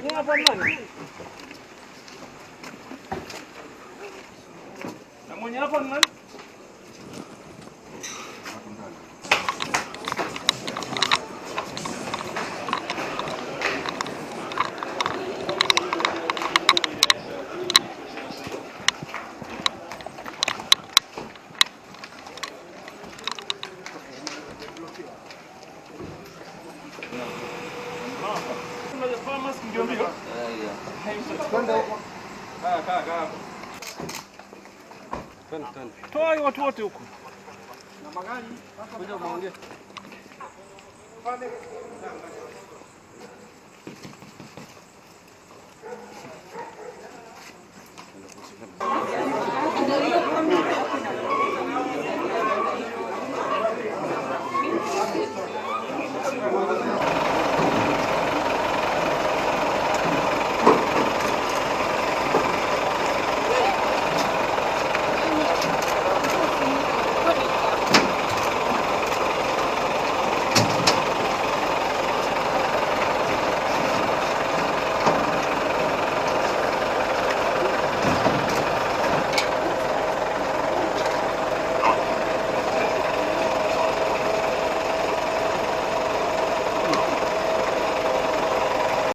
Mwenye hapa nani? Na mwenye hapa nani? Toa watu wote huko. Na magari kuja muongee. Pale.